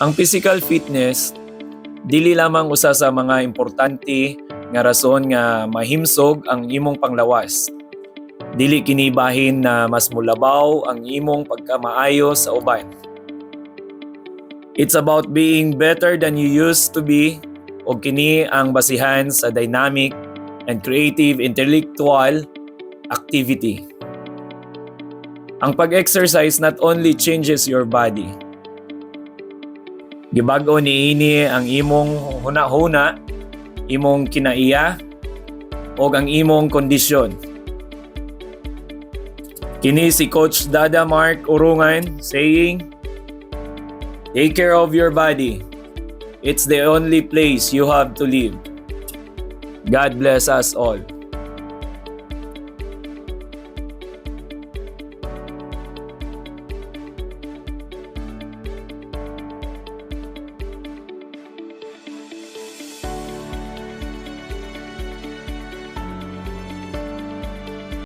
Ang physical fitness dili lamang usa sa mga importante nga rason nga mahimsog ang imong panglawas. Dili kini bahin na mas mulabaw ang imong pagkamaayo sa uban. It's about being better than you used to be, ug kini ang basihan sa dynamic and creative intellectual activity. Ang pag-exercise not only changes your body, gibag-o niini ang imong hunahuna, imong kinaiya, o ang imong kondisyon. Kini si Coach Dada Mark Urungan saying, "Take care of your body. It's the only place you have to live." God bless us all.